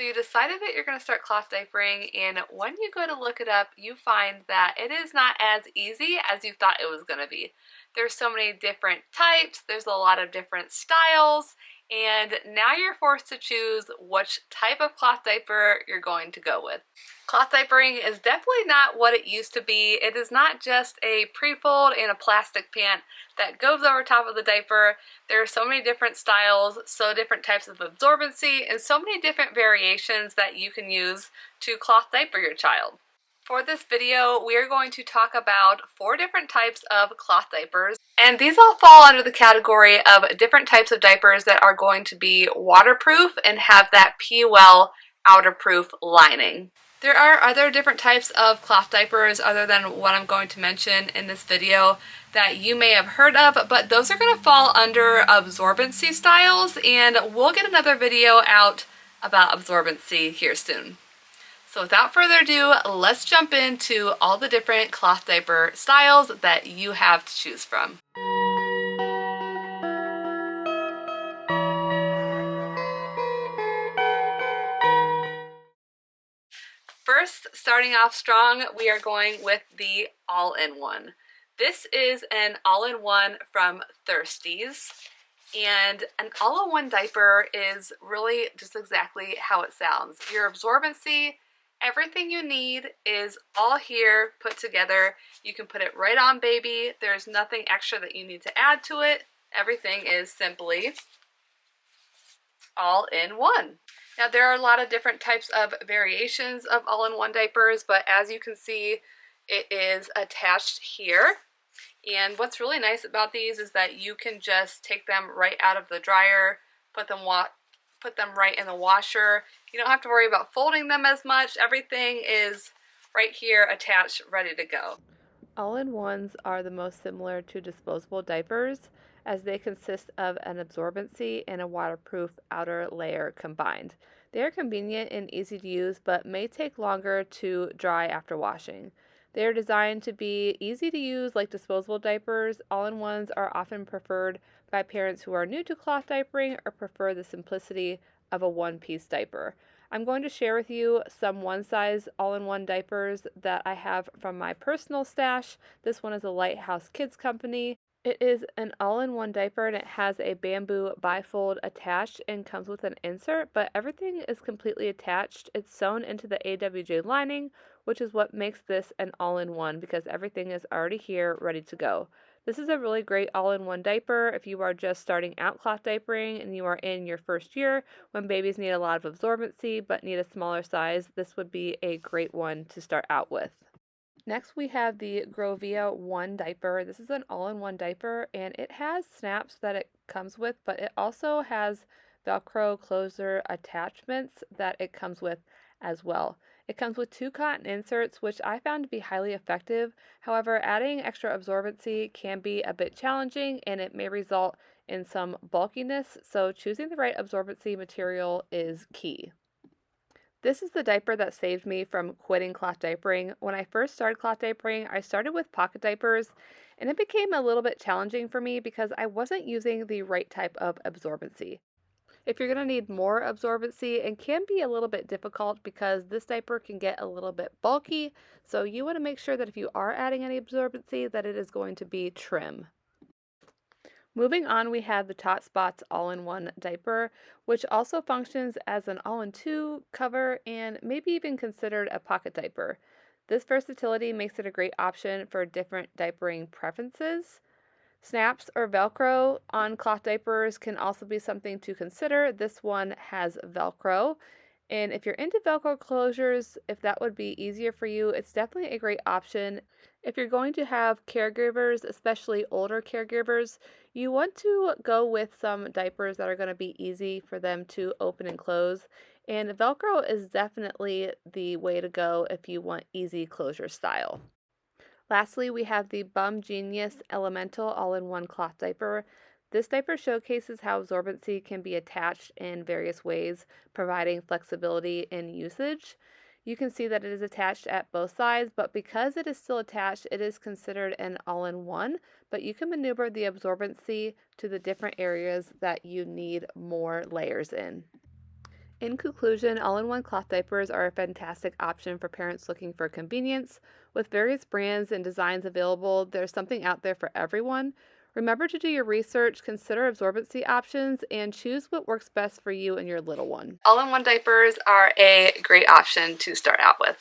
So you decided that you're going to start cloth diapering, and when you go to look it up, you find that it is not as easy as you thought it was going to be. There's so many different types, there's a lot of different styles, and now you're forced to choose which type of cloth diaper you're going to go with. Cloth diapering is definitely not what it used to be. It is not just a pre-fold and a plastic pant that goes over top of the diaper. There are so many different styles, so different types of absorbency, and so many different variations that you can use to cloth diaper your child. For this video, we are going to talk about 4 different types of cloth diapers, and these all fall under the category of different types of diapers that are going to be waterproof and have that P-Well outerproof lining. There are other different types of cloth diapers other than what I'm going to mention in this video that you may have heard of, but those are going to fall under absorbency styles, and we'll get another video out about absorbency here soon. So without further ado, let's jump into all the different cloth diaper styles that you have to choose from. First, starting off strong, we are going with the all-in-one. This is an all-in-one from Thirsties, and an all-in-one diaper is really just exactly how it sounds. Your absorbency, everything you need is all here put together. You can put it right on baby. There's nothing extra that you need to add to it. Everything is simply all in one. Now there are a lot of different types of variations of all-in-one diapers, but as you can see, it is attached here. And what's really nice about these is that you can just take them right out of the dryer, put them right in the washer. You don't have to worry about folding them as much. Everything is right here attached, ready to go. All-in-ones are the most similar to disposable diapers, as they consist of an absorbency and a waterproof outer layer combined. They are convenient and easy to use, but may take longer to dry after washing. They are designed to be easy to use like disposable diapers. All-in-ones are often preferred by parents who are new to cloth diapering or prefer the simplicity of a one-piece diaper. I'm going to share with you some one-size all-in-one diapers that I have from my personal stash. This one is a Lighthouse Kids Company. It is an all-in-one diaper, and it has a bamboo bifold attached and comes with an insert, but everything is completely attached. It's sewn into the AWJ lining, which is what makes this an all-in-one because everything is already here ready to go. This is a really great all-in-one diaper if you are just starting out cloth diapering and you are in your first year when babies need a lot of absorbency but need a smaller size. This would be a great one to start out with. Next, we have the Grovia 1 diaper. This is an all-in-one diaper, and it has snaps that it comes with, but it also has Velcro closer attachments that it comes with as well. It comes with 2 cotton inserts, which I found to be highly effective. However, adding extra absorbency can be a bit challenging, and it may result in some bulkiness, so choosing the right absorbency material is key. This is the diaper that saved me from quitting cloth diapering. When I first started cloth diapering, I started with pocket diapers, and it became a little bit challenging for me because I wasn't using the right type of absorbency. If you're going to need more absorbency, it can be a little bit difficult because this diaper can get a little bit bulky, so you want to make sure that if you are adding any absorbency that it is going to be trim. Moving on, we have the Tot Spots all-in-one diaper, which also functions as an all-in-two cover and maybe even considered a pocket diaper. This versatility makes it a great option for different diapering preferences. Snaps or Velcro on cloth diapers can also be something to consider. This one has Velcro. And if you're into Velcro closures, if that would be easier for you, it's definitely a great option. If you're going to have caregivers, especially older caregivers, you want to go with some diapers that are going to be easy for them to open and close. And Velcro is definitely the way to go if you want easy closure style. Lastly, we have the Bum Genius Elemental all-in-one cloth diaper. This diaper showcases how absorbency can be attached in various ways, providing flexibility in usage. You can see that it is attached at both sides, but because it is still attached, it is considered an all-in-one, but you can maneuver the absorbency to the different areas that you need more layers in. In conclusion, all-in-one cloth diapers are a fantastic option for parents looking for convenience. With various brands and designs available, there's something out there for everyone. Remember to do your research, consider absorbency options, and choose what works best for you and your little one. All-in-one diapers are a great option to start out with.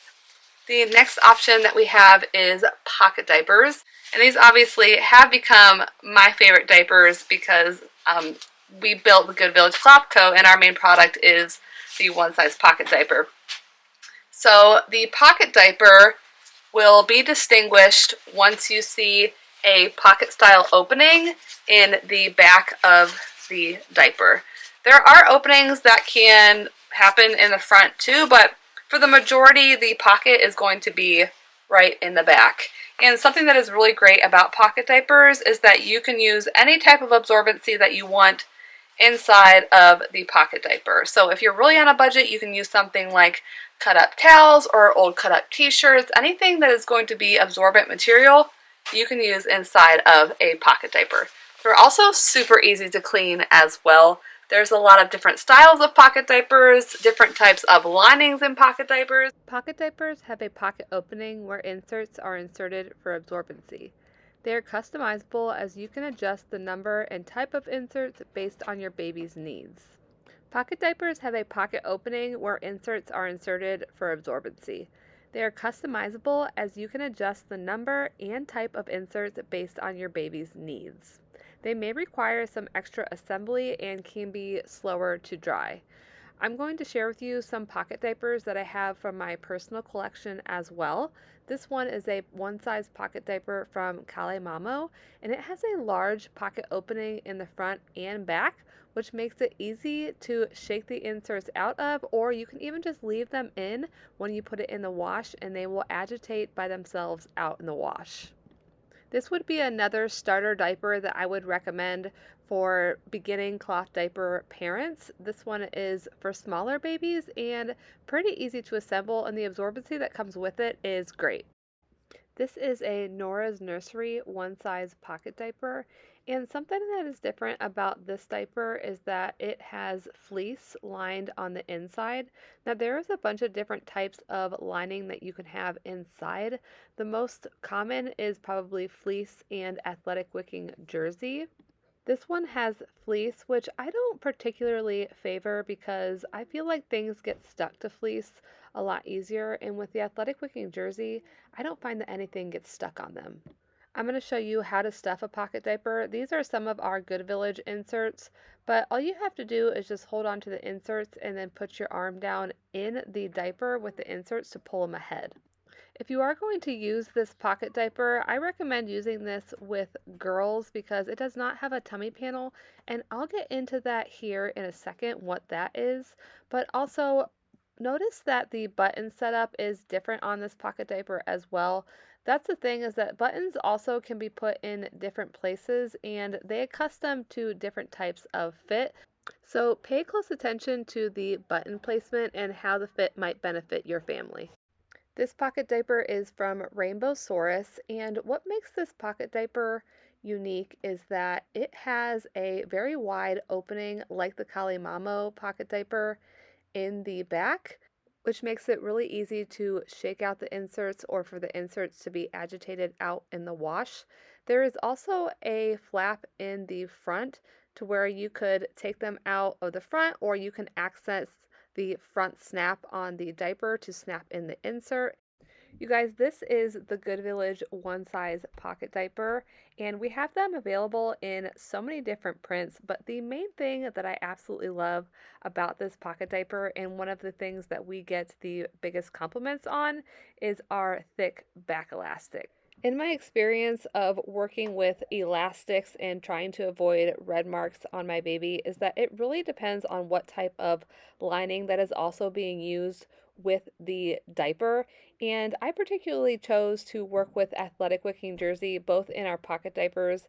The next option that we have is pocket diapers. And these obviously have become my favorite diapers because we built the Good Village Cloth Co. and our main product is the one-size pocket diaper. So the pocket diaper will be distinguished once you see a pocket style opening in the back of the diaper. There are openings that can happen in the front too, but for the majority, the pocket is going to be right in the back. And something that is really great about pocket diapers is that you can use any type of absorbency that you want inside of the pocket diaper. So if you're really on a budget, you can use something like cut up towels or old cut up t-shirts. Anything that is going to be absorbent material, you can use inside of a pocket diaper. They're also super easy to clean as well. There's a lot of different styles of pocket diapers, different types of linings in pocket diapers. Pocket diapers have a pocket opening where inserts are inserted for absorbency. They are customizable as you can adjust the number and type of inserts based on your baby's needs. Pocket diapers have a pocket opening where inserts are inserted for absorbency. They are customizable as you can adjust the number and type of inserts based on your baby's needs. They may require some extra assembly and can be slower to dry. I'm going to share with you some pocket diapers that I have from my personal collection as well. This one is a one-size pocket diaper from Kale Mamo, and it has a large pocket opening in the front and back, which makes it easy to shake the inserts out of, or you can even just leave them in when you put it in the wash and they will agitate by themselves out in the wash. This would be another starter diaper that I would recommend for beginning cloth diaper parents. This one is for smaller babies and pretty easy to assemble, and the absorbency that comes with it is great. This is a Nora's Nursery one-size pocket diaper, and something that is different about this diaper is that it has fleece lined on the inside. Now there is a bunch of different types of lining that you can have inside. The most common is probably fleece and athletic wicking jersey. This one has fleece, which I don't particularly favor because I feel like things get stuck to fleece a lot easier, and with the athletic wicking jersey, I don't find that anything gets stuck on them. I'm going to show you how to stuff a pocket diaper. These are some of our Good Village inserts, but all you have to do is just hold on to the inserts and then put your arm down in the diaper with the inserts to pull them ahead. If you are going to use this pocket diaper, I recommend using this with girls because it does not have a tummy panel, and I'll get into that here in a second, what that is. But also, notice that the button setup is different on this pocket diaper as well. That's the thing, is that buttons also can be put in different places and they custom to different types of fit. So pay close attention to the button placement and how the fit might benefit your family. This pocket diaper is from Rainbow Saurus, and what makes this pocket diaper unique is that it has a very wide opening like the Kalimamo pocket diaper in the back, which makes it really easy to shake out the inserts or for the inserts to be agitated out in the wash. There is also a flap in the front to where you could take them out of the front, or you can access the front snap on the diaper to snap in the insert. You guys, this is the Good Village one size pocket diaper, and we have them available in so many different prints, but the main thing that I absolutely love about this pocket diaper, and one of the things that we get the biggest compliments on, is our thick back elastic. In my experience of working with elastics and trying to avoid red marks on my baby, is that it really depends on what type of lining that is also being used with the diaper. And I particularly chose to work with athletic wicking jersey both in our pocket diapers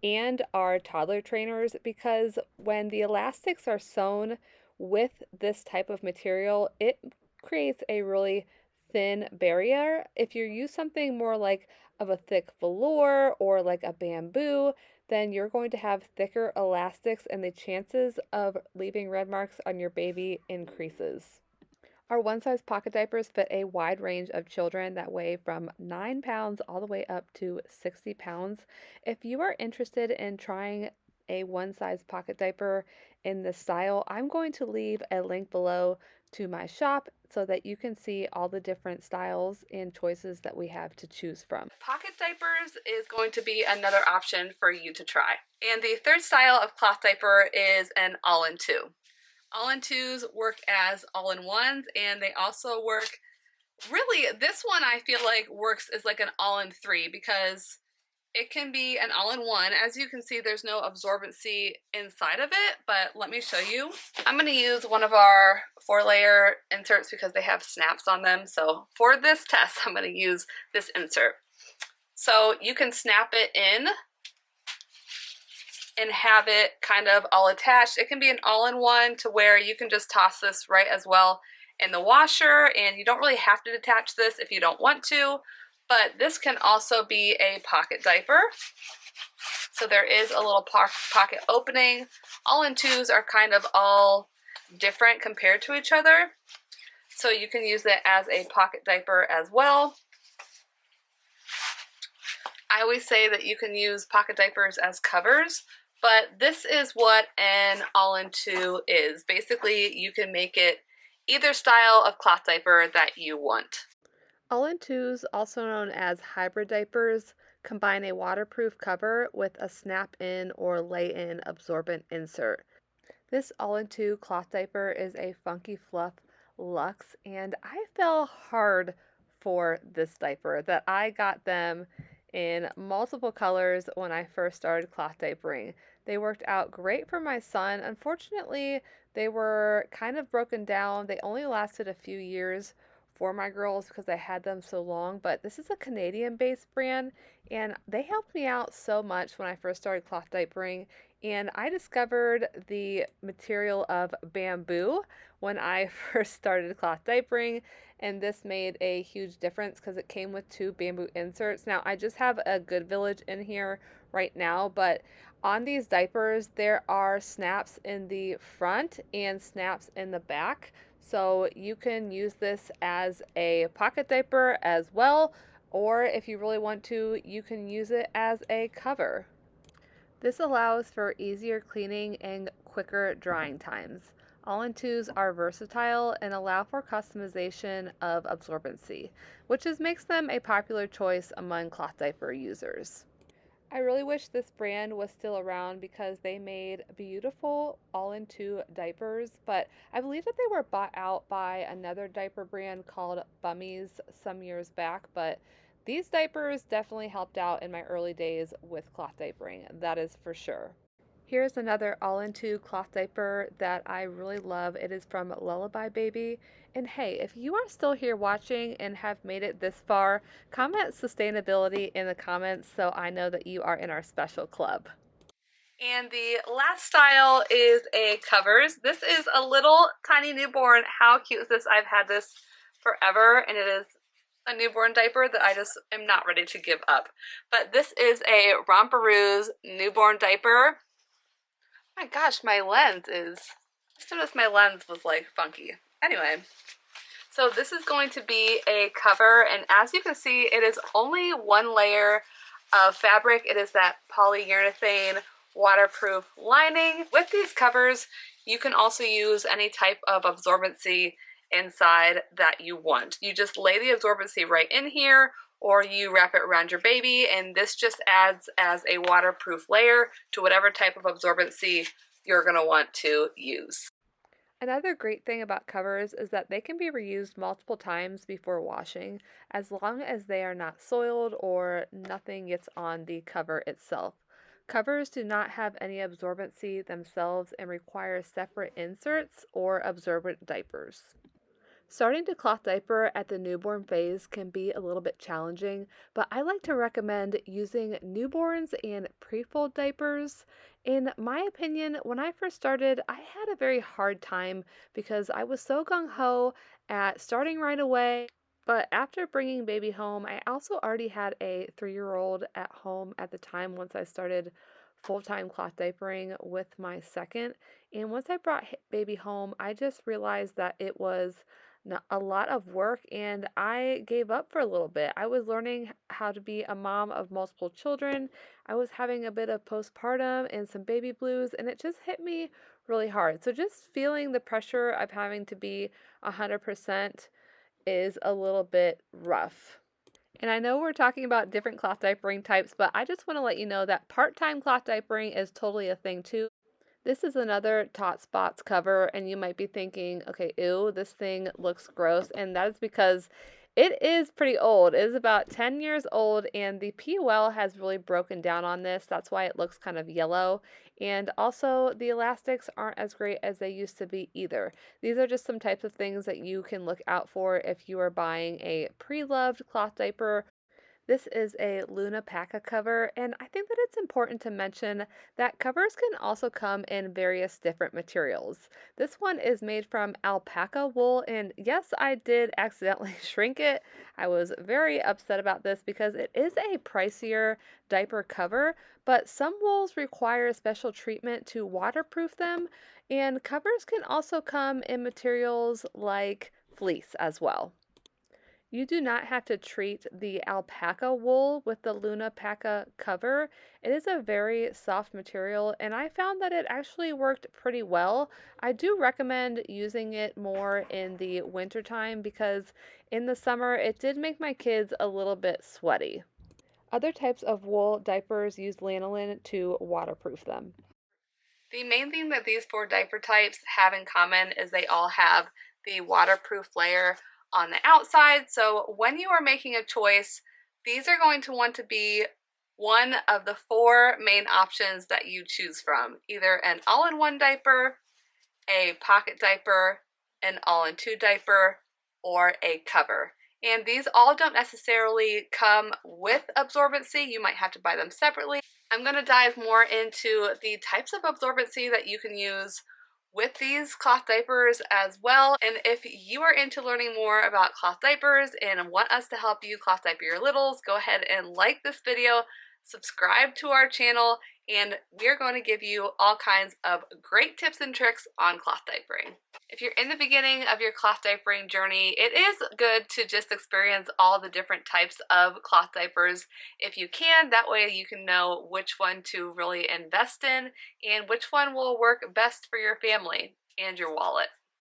and our toddler trainers, because when the elastics are sewn with this type of material, it creates a really thin barrier. If you use something more like of a thick velour or like a bamboo, then you're going to have thicker elastics and the chances of leaving red marks on your baby increases. Our one size pocket diapers fit a wide range of children that weigh from 9 pounds all the way up to 60 pounds. If you are interested in trying a one size pocket diaper in this style, I'm going to leave a link below to my shop so that you can see all the different styles and choices that we have to choose from. Pocket diapers is going to be another option for you to try. And the third style of cloth diaper is an all-in-two. All-in-twos work as all-in-ones, and they also work, really, this one I feel like works as like an all-in-three because it can be an all-in-one. As you can see, there's no absorbency inside of it, but let me show you. I'm going to use one of our 4-layer inserts because they have snaps on them. So for this test, I'm going to use this insert. So you can snap it in and have it kind of all attached. It can be an all-in-one to where you can just toss this right as well in the washer, and you don't really have to detach this if you don't want to, but this can also be a pocket diaper. So there is a little pocket opening. All-in-twos are kind of all different compared to each other, so you can use it as a pocket diaper as well. I always say that you can use pocket diapers as covers, but this is what an all-in-two is. Basically, you can make it either style of cloth diaper that you want. All-in-twos, also known as hybrid diapers, combine a waterproof cover with a snap-in or lay-in absorbent insert. This all-in-two cloth diaper is a Funky Fluff Luxe, and I fell hard for this diaper. That I got them in multiple colors when I first started cloth diapering. They worked out great for my son. Unfortunately, they were kind of broken down. They only lasted a few years for my girls because I had them so long, but this is a Canadian-based brand, and they helped me out so much when I first started cloth diapering, and I discovered the material of bamboo when I first started cloth diapering, and this made a huge difference because it came with 2 bamboo inserts. Now, I just have a Good Village in here right now, but on these diapers, there are snaps in the front and snaps in the back. So you can use this as a pocket diaper as well, or if you really want to, you can use it as a cover. This allows for easier cleaning and quicker drying times. All-in-twos are versatile and allow for customization of absorbency, which makes them a popular choice among cloth diaper users. I really wish this brand was still around because they made beautiful all-in-two diapers, but I believe that they were bought out by another diaper brand called Bummies some years back, but these diapers definitely helped out in my early days with cloth diapering, that is for sure. Here's another all-in-two cloth diaper that I really love. It is from Lullaby Baby. And hey, if you are still here watching and have made it this far, comment sustainability in the comments so I know that you are in our special club. And the last style is a covers. This is a little tiny newborn. How cute is this? I've had this forever, and it is a newborn diaper that I just am not ready to give up. But this is a Romperoo's newborn diaper. My gosh, my lens is, just noticed my lens was like funky. Anyway, so this is going to be a cover, and as you can see, it is only 1 layer of fabric. It is that polyurethane waterproof lining. With these covers, you can also use any type of absorbency inside that you want. You just lay the absorbency right in here, or you wrap it around your baby, and this just adds as a waterproof layer to whatever type of absorbency you're going to want to use. Another great thing about covers is that they can be reused multiple times before washing, as long as they are not soiled or nothing gets on the cover itself. Covers do not have any absorbency themselves and require separate inserts or absorbent diapers. Starting to cloth diaper at the newborn phase can be a little bit challenging, but I like to recommend using newborns and pre-fold diapers. In my opinion, when I first started, I had a very hard time because I was so gung-ho at starting right away. But after bringing baby home, I also already had a 3-year-old at home at the time once I started full-time cloth diapering with my second. And once I brought baby home, I just realized that it was a lot of work and I gave up for a little bit. I was learning how to be a mom of multiple children. I was having a bit of postpartum and some baby blues, and it just hit me really hard. So just feeling the pressure of having to be 100% is a little bit rough. And I know we're talking about different cloth diapering types, but I just want to let you know that part-time cloth diapering is totally a thing too. This is another Tot Spots cover, and you might be thinking, okay, ew, this thing looks gross. And that is because it is pretty old. It is about 10 years old, and the POL has really broken down on this. That's why it looks kind of yellow. And also, the elastics aren't as great as they used to be either. These are just some types of things that you can look out for if you are buying a pre-loved cloth diaper. This is a Luna Paca cover, and I think that it's important to mention that covers can also come in various different materials. This one is made from alpaca wool, and yes, I did accidentally shrink it. I was very upset about this because it is a pricier diaper cover, but some wools require special treatment to waterproof them, and covers can also come in materials like fleece as well. You do not have to treat the alpaca wool with the Luna Paca cover. It is a very soft material, and I found that it actually worked pretty well. I do recommend using it more in the wintertime because in the summer it did make my kids a little bit sweaty. Other types of wool diapers use lanolin to waterproof them. The main thing that these four diaper types have in common is they all have the waterproof layer on the outside. So when you are making a choice, these are going to want to be one of the four main options that you choose from. Either an all-in-one diaper, a pocket diaper, an all-in-two diaper, or a cover. And these all don't necessarily come with absorbency. You might have to buy them separately. I'm going to dive more into the types of absorbency that you can use with these cloth diapers as well. And if you are into learning more about cloth diapers and want us to help you cloth diaper your littles, go ahead and like this video, subscribe to our channel, and we're going to give you all kinds of great tips and tricks on cloth diapering. If you're in the beginning of your cloth diapering journey, it is good to just experience all the different types of cloth diapers if you can. That way you can know which one to really invest in and which one will work best for your family and your wallet.